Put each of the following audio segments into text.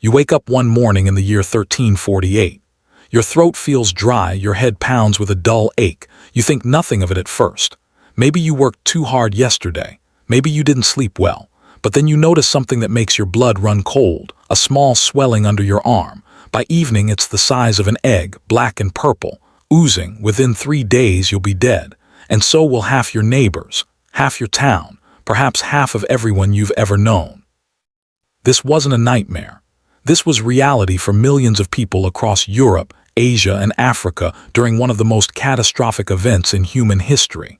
You wake up one morning in the year 1348. Your throat feels dry, your head pounds with a dull ache. You think nothing of it at first. Maybe you worked too hard yesterday. Maybe you didn't sleep well. But then you notice something that makes your blood run cold, a small swelling under your arm. By evening, it's the size of an egg, black and purple, oozing. Within 3 days, you'll be dead. And so will half your neighbors, half your town, perhaps half of everyone you've ever known. This wasn't a nightmare. This was reality for millions of people across Europe, Asia, and Africa during one of the most catastrophic events in human history.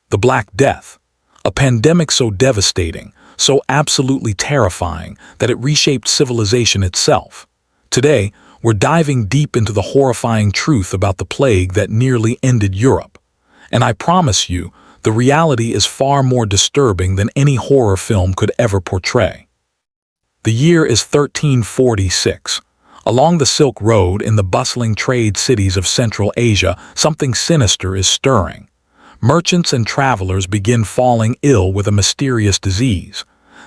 The Black Death. A pandemic so devastating, so absolutely terrifying, that it reshaped civilization itself. Today, we're diving deep into the horrifying truth about the plague that nearly ended Europe. And I promise you, the reality is far more disturbing than any horror film could ever portray. The year is 1346. Along the Silk Road in the bustling trade cities of Central Asia, something sinister is stirring. Merchants and travelers begin falling ill with a mysterious disease.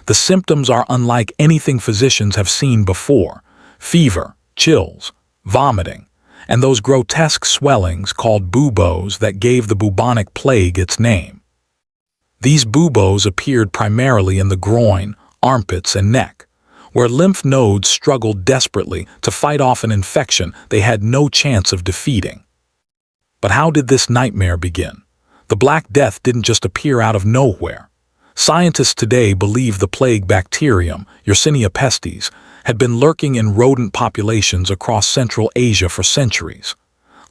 The symptoms are unlike anything physicians have seen before: fever, chills, vomiting, and those grotesque swellings called buboes that gave the bubonic plague its name. These buboes appeared primarily in the groin, armpits, and neck, where lymph nodes struggled desperately to fight off an infection they had no chance of defeating. But how did this nightmare begin? The Black Death didn't just appear out of nowhere. Scientists today believe the plague bacterium, Yersinia pestis, had been lurking in rodent populations across Central Asia for centuries.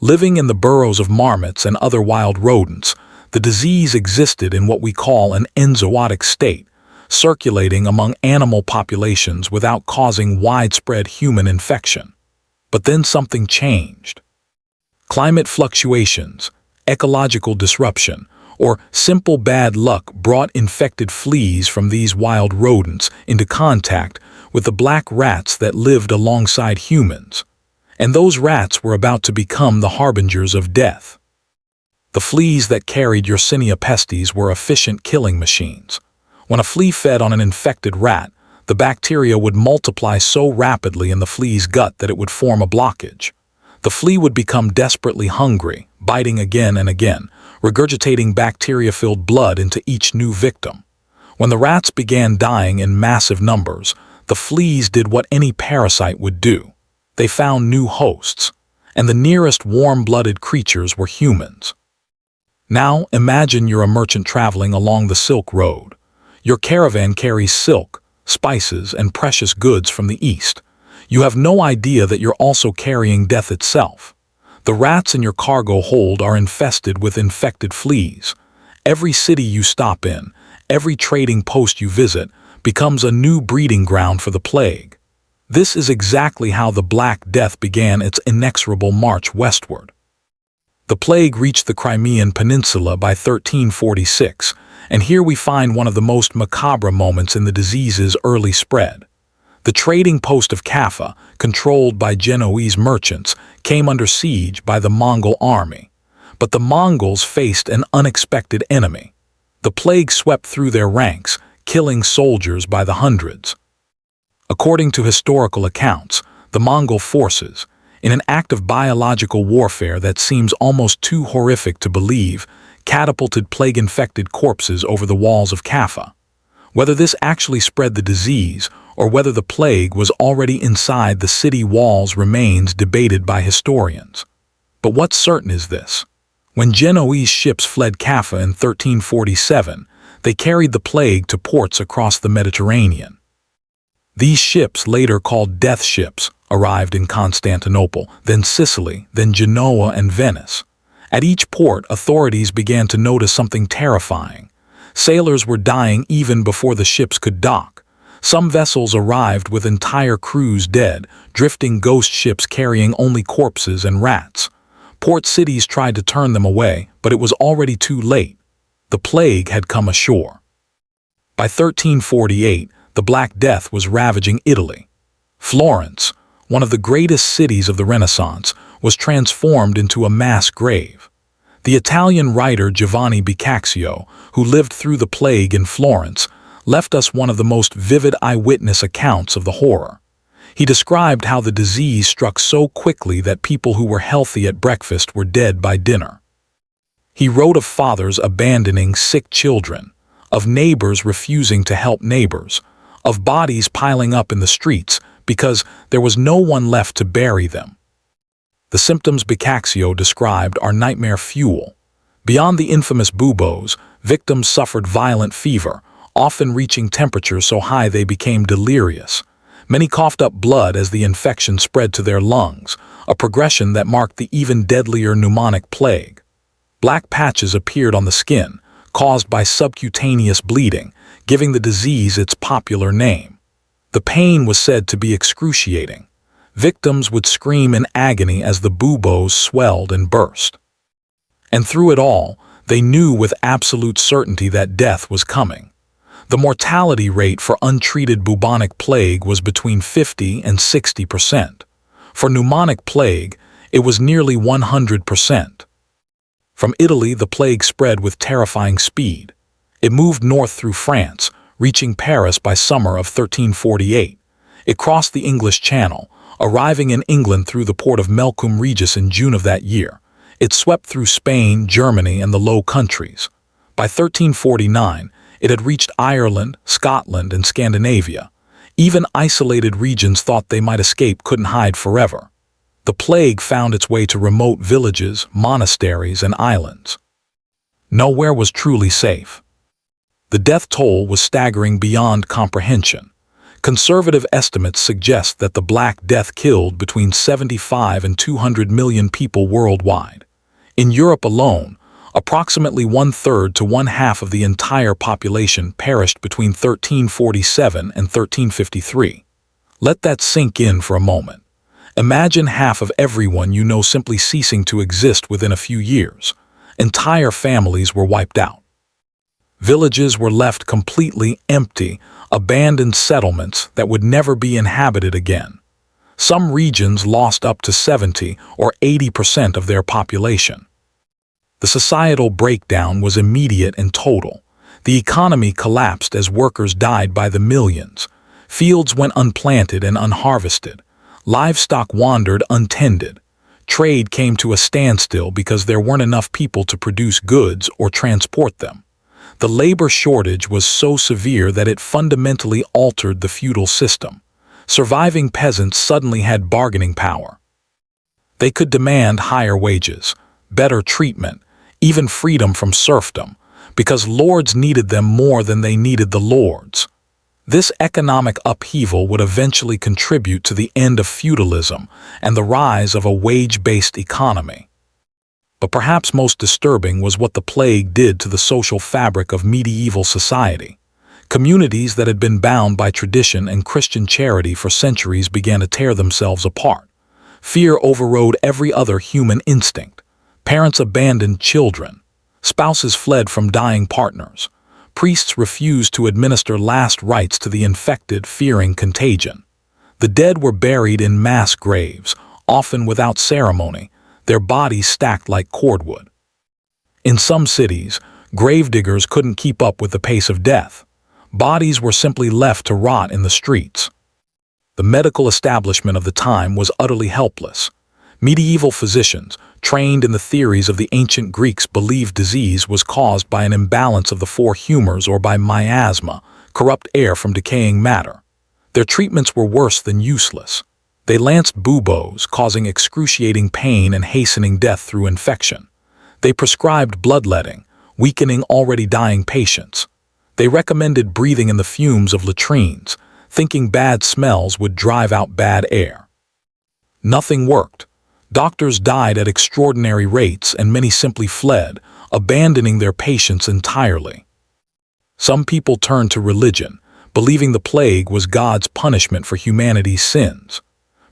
Living in the burrows of marmots and other wild rodents, the disease existed in what we call an enzootic state, circulating among animal populations without causing widespread human infection. But then something changed. Climate fluctuations, ecological disruption, or simple bad luck brought infected fleas from these wild rodents into contact with the black rats that lived alongside humans. And those rats were about to become the harbingers of death. The fleas that carried Yersinia pestis were efficient killing machines. When a flea fed on an infected rat, the bacteria would multiply so rapidly in the flea's gut that it would form a blockage. The flea would become desperately hungry, biting again and again, regurgitating bacteria-filled blood into each new victim. When the rats began dying in massive numbers, the fleas did what any parasite would do. They found new hosts, and the nearest warm-blooded creatures were humans. Now imagine you're a merchant traveling along the Silk Road. Your caravan carries silk, spices, and precious goods from the east. You have no idea that you're also carrying death itself. The rats in your cargo hold are infested with infected fleas. Every city you stop in, every trading post you visit, becomes a new breeding ground for the plague. This is exactly how the Black Death began its inexorable march westward. The plague reached the Crimean Peninsula by 1346, and here we find one of the most macabre moments in the disease's early spread. The trading post of Kaffa, controlled by Genoese merchants, came under siege by the Mongol army. But the Mongols faced an unexpected enemy. The plague swept through their ranks, killing soldiers by the hundreds. According to historical accounts, the Mongol forces, in an act of biological warfare that seems almost too horrific to believe, catapulted plague-infected corpses over the walls of Kaffa. Whether this actually spread the disease, or whether the plague was already inside the city walls remains debated by historians. But what's certain is this. When Genoese ships fled Kaffa in 1347, they carried the plague to ports across the Mediterranean. These ships, later called death ships, arrived in Constantinople, then Sicily, then Genoa and Venice. At each port, authorities began to notice something terrifying. Sailors were dying even before the ships could dock. Some vessels arrived with entire crews dead, drifting ghost ships carrying only corpses and rats. Port cities tried to turn them away, but it was already too late. The plague had come ashore. By 1348, the Black Death was ravaging Italy. Florence, one of the greatest cities of the Renaissance, was transformed into a mass grave. The Italian writer Giovanni Boccaccio, who lived through the plague in Florence, left us one of the most vivid eyewitness accounts of the horror. He described how the disease struck so quickly that people who were healthy at breakfast were dead by dinner. He wrote of fathers abandoning sick children, of neighbors refusing to help neighbors, of bodies piling up in the streets because there was no one left to bury them. The symptoms Boccaccio described are nightmare fuel. Beyond the infamous buboes, victims suffered violent fever, often reaching temperatures so high they became delirious. Many coughed up blood as the infection spread to their lungs, a progression that marked the even deadlier pneumonic plague. Black patches appeared on the skin, caused by subcutaneous bleeding, giving the disease its popular name. The pain was said to be excruciating. Victims would scream in agony as the buboes swelled and burst. And through it all, they knew with absolute certainty that death was coming. The mortality rate for untreated bubonic plague was between 50 and 60%. For pneumonic plague, it was nearly 100%. From Italy, the plague spread with terrifying speed. It moved north through France, reaching Paris by summer of 1348. It crossed the English Channel, arriving in England through the port of Melcombe Regis in June of that year. It swept through Spain, Germany, and the Low Countries. By 1349, it had reached Ireland, Scotland, and Scandinavia. Even isolated regions thought they might escape couldn't hide forever. The plague found its way to remote villages, monasteries, and islands. Nowhere was truly safe. The death toll was staggering beyond comprehension. Conservative estimates suggest that the Black Death killed between 75 and 200 million people worldwide. In Europe alone, approximately 1/3 to 1/2 of the entire population perished between 1347 and 1353. Let that sink in for a moment. Imagine half of everyone you know simply ceasing to exist within a few years. Entire families were wiped out. Villages were left completely empty, abandoned settlements that would never be inhabited again. Some regions lost up to 70 or 80% of their population. The societal breakdown was immediate and total. The economy collapsed as workers died by the millions. Fields went unplanted and unharvested. Livestock wandered untended. Trade came to a standstill because there weren't enough people to produce goods or transport them. The labor shortage was so severe that it fundamentally altered the feudal system. Surviving peasants suddenly had bargaining power. They could demand higher wages, better treatment, even freedom from serfdom, because lords needed them more than they needed the lords. This economic upheaval would eventually contribute to the end of feudalism and the rise of a wage-based economy. But perhaps most disturbing was what the plague did to the social fabric of medieval society. Communities that had been bound by tradition and Christian charity for centuries began to tear themselves apart. Fear overrode every other human instinct. Parents abandoned children. Spouses fled from dying partners. Priests refused to administer last rites to the infected, fearing contagion. The dead were buried in mass graves, often without ceremony, their bodies stacked like cordwood. In some cities, gravediggers couldn't keep up with the pace of death. Bodies were simply left to rot in the streets. The medical establishment of the time was utterly helpless. Medieval physicians, trained in the theories of the ancient Greeks, believed disease was caused by an imbalance of the four humors or by miasma, corrupt air from decaying matter. Their treatments were worse than useless. They lanced buboes, causing excruciating pain and hastening death through infection. They prescribed bloodletting, weakening already dying patients. They recommended breathing in the fumes of latrines, thinking bad smells would drive out bad air. Nothing worked. Doctors died at extraordinary rates and many simply fled, abandoning their patients entirely. Some people turned to religion, believing the plague was God's punishment for humanity's sins.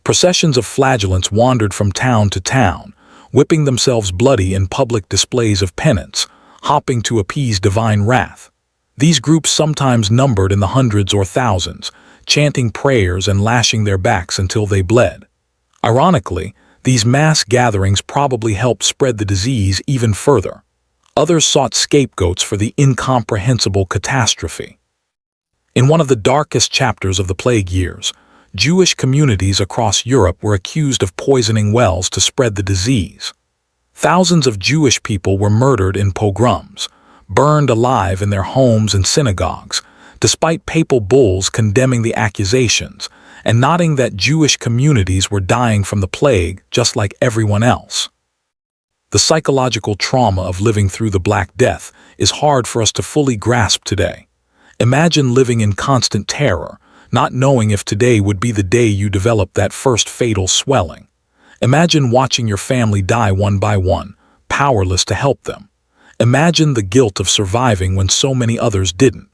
Processions of flagellants wandered from town to town, whipping themselves bloody in public displays of penance, hopping to appease divine wrath. These groups sometimes numbered in the hundreds or thousands, chanting prayers and lashing their backs until they bled. Ironically, these mass gatherings probably helped spread the disease even further. Others sought scapegoats for the incomprehensible catastrophe. In one of the darkest chapters of the plague years, Jewish communities across Europe were accused of poisoning wells to spread the disease. Thousands of Jewish people were murdered in pogroms, burned alive in their homes and synagogues, despite papal bulls condemning the accusations and noting that Jewish communities were dying from the plague just like everyone else. The psychological trauma of living through the Black Death is hard for us to fully grasp today. Imagine living in constant terror, not knowing if today would be the day you develop that first fatal swelling. Imagine watching your family die one by one, powerless to help them. Imagine the guilt of surviving when so many others didn't.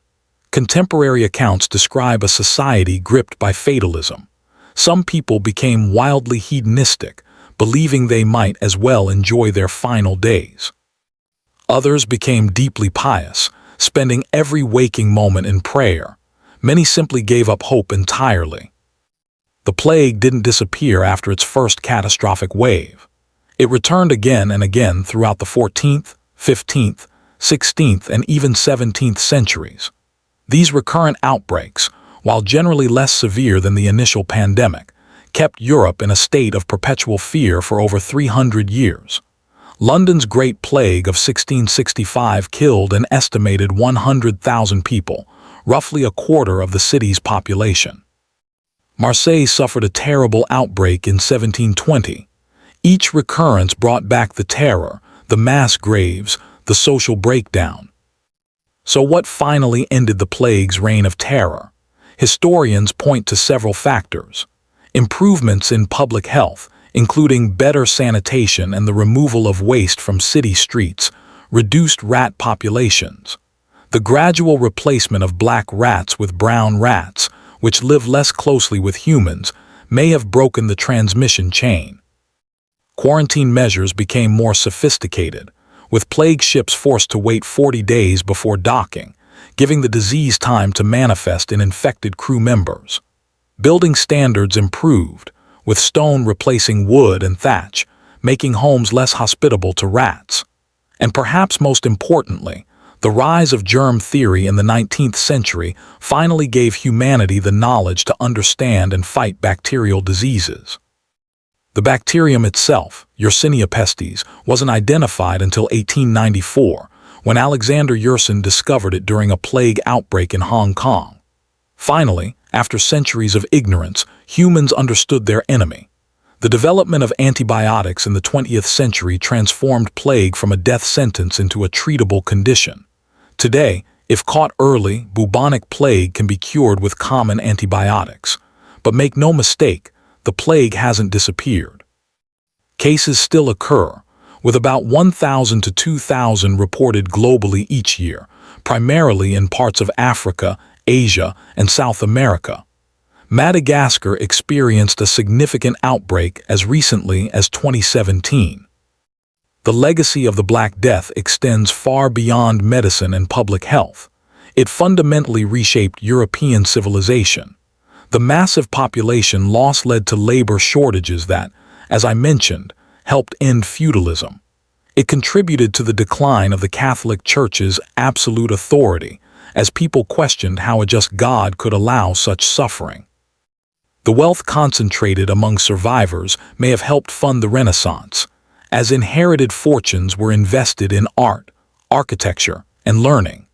Contemporary accounts describe a society gripped by fatalism. Some people became wildly hedonistic, believing they might as well enjoy their final days. Others became deeply pious, spending every waking moment in prayer. Many simply gave up hope entirely. The plague didn't disappear after its first catastrophic wave. It returned again and again throughout the 14th, 15th, 16th, and even 17th centuries. These recurrent outbreaks, while generally less severe than the initial pandemic, kept Europe in a state of perpetual fear for over 300 years. London's Great Plague of 1665 killed an estimated 100,000 people, roughly a quarter of the city's population. Marseille suffered a terrible outbreak in 1720. Each recurrence brought back the terror, the mass graves, the social breakdown. So what finally ended the plague's reign of terror? Historians point to several factors. Improvements in public health, including better sanitation and the removal of waste from city streets, reduced rat populations. The gradual replacement of black rats with brown rats, which live less closely with humans, may have broken the transmission chain. Quarantine measures became more sophisticated, with plague ships forced to wait 40 days before docking, giving the disease time to manifest in infected crew members. Building standards improved, with stone replacing wood and thatch, making homes less hospitable to rats. And perhaps most importantly, the rise of germ theory in the 19th century finally gave humanity the knowledge to understand and fight bacterial diseases. The bacterium itself, Yersinia pestis, wasn't identified until 1894, when Alexander Yersin discovered it during a plague outbreak in Hong Kong. Finally, after centuries of ignorance, humans understood their enemy. The development of antibiotics in the 20th century transformed plague from a death sentence into a treatable condition. Today, if caught early, bubonic plague can be cured with common antibiotics. But make no mistake, the plague hasn't disappeared. Cases still occur, with about 1,000 to 2,000 reported globally each year, primarily in parts of Africa, Asia, and South America. Madagascar experienced a significant outbreak as recently as 2017. The legacy of the Black Death extends far beyond medicine and public health. It fundamentally reshaped European civilization. The massive population loss led to labor shortages that, as I mentioned, helped end feudalism. It contributed to the decline of the Catholic Church's absolute authority, as people questioned how a just God could allow such suffering. The wealth concentrated among survivors may have helped fund the Renaissance, as inherited fortunes were invested in art, architecture, and learning.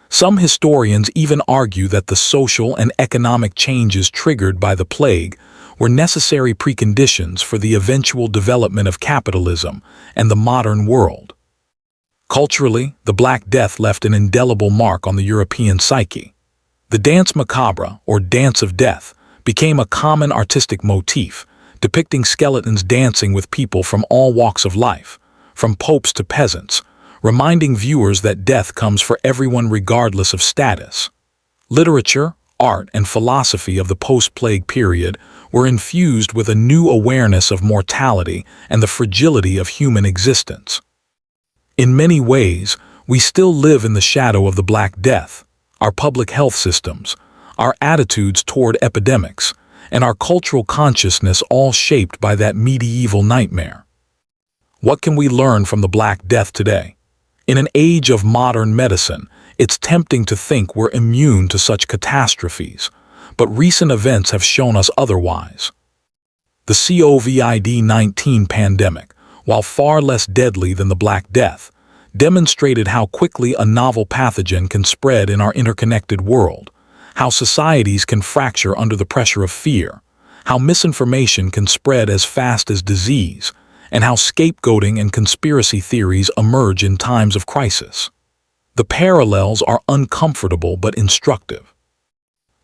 Some historians even argue that the social and economic changes triggered by the plague were necessary preconditions for the eventual development of capitalism and the modern world. Culturally, the Black Death left an indelible mark on the European psyche. The dance macabre, or dance of death, became a common artistic motif, depicting skeletons dancing with people from all walks of life, from popes to peasants, reminding viewers that death comes for everyone regardless of status. Literature, art, and philosophy of the post-plague period were infused with a new awareness of mortality and the fragility of human existence. In many ways, we still live in the shadow of the Black Death, our public health systems, our attitudes toward epidemics, and our cultural consciousness all shaped by that medieval nightmare. What can we learn from the Black Death today? In an age of modern medicine, it's tempting to think we're immune to such catastrophes, but recent events have shown us otherwise. The COVID-19 pandemic, while far less deadly than the Black Death, demonstrated how quickly a novel pathogen can spread in our interconnected world, how societies can fracture under the pressure of fear, how misinformation can spread as fast as disease, and how scapegoating and conspiracy theories emerge in times of crisis. The parallels are uncomfortable but instructive.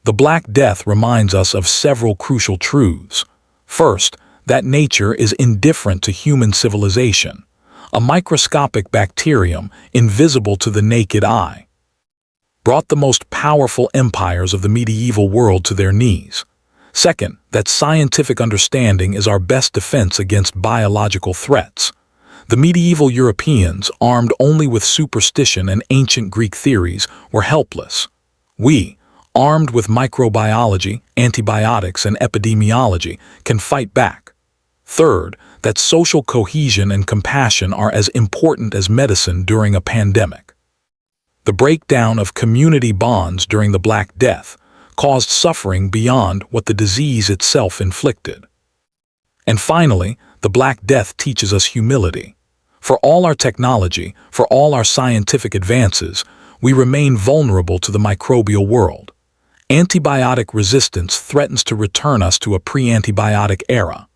The Black Death reminds us of several crucial truths. First, that nature is indifferent to human civilization, a microscopic bacterium invisible to the naked eye, brought the most powerful empires of the medieval world to their knees. Second, that scientific understanding is our best defense against biological threats. The medieval Europeans, armed only with superstition and ancient Greek theories, were helpless. We, armed with microbiology, antibiotics, and epidemiology, can fight back. Third, that social cohesion and compassion are as important as medicine during a pandemic. The breakdown of community bonds during the Black Death caused suffering beyond what the disease itself inflicted. And finally, the Black Death teaches us humility. For all our technology, for all our scientific advances, we remain vulnerable to the microbial world. Antibiotic resistance threatens to return us to a pre-antibiotic era.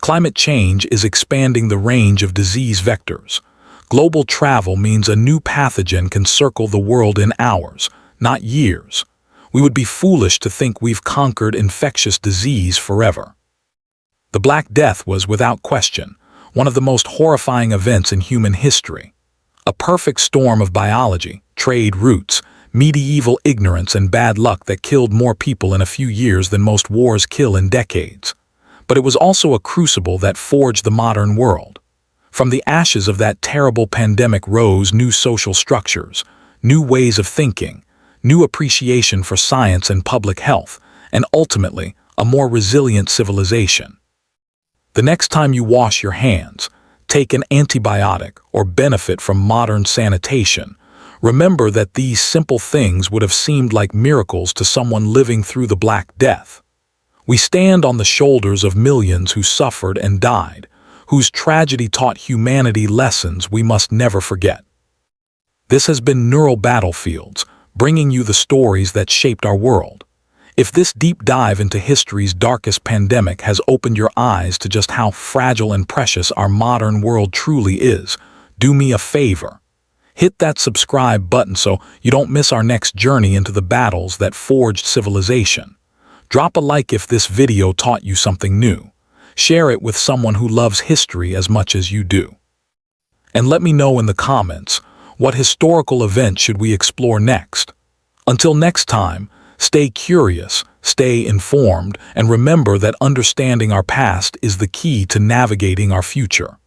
Climate change is expanding the range of disease vectors. Global travel means a new pathogen can circle the world in hours, not years. We would be foolish to think we've conquered infectious disease forever. The Black Death was, without question, one of the most horrifying events in human history. A perfect storm of biology, trade routes, medieval ignorance, and bad luck that killed more people in a few years than most wars kill in decades. But it was also a crucible that forged the modern world. From the ashes of that terrible pandemic rose new social structures, new ways of thinking, new appreciation for science and public health, and ultimately, a more resilient civilization. The next time you wash your hands, take an antibiotic, or benefit from modern sanitation, remember that these simple things would have seemed like miracles to someone living through the Black Death. We stand on the shoulders of millions who suffered and died, whose tragedy taught humanity lessons we must never forget. This has been Neural Battlefields, bringing you the stories that shaped our world. If this deep dive into history's darkest pandemic has opened your eyes to just how fragile and precious our modern world truly is, do me a favor. Hit that subscribe button so you don't miss our next journey into the battles that forged civilization. Drop a like if this video taught you something new. Share it with someone who loves history as much as you do. And let me know in the comments, what historical event should we explore next? Until next time, stay curious, stay informed, and remember that understanding our past is the key to navigating our future.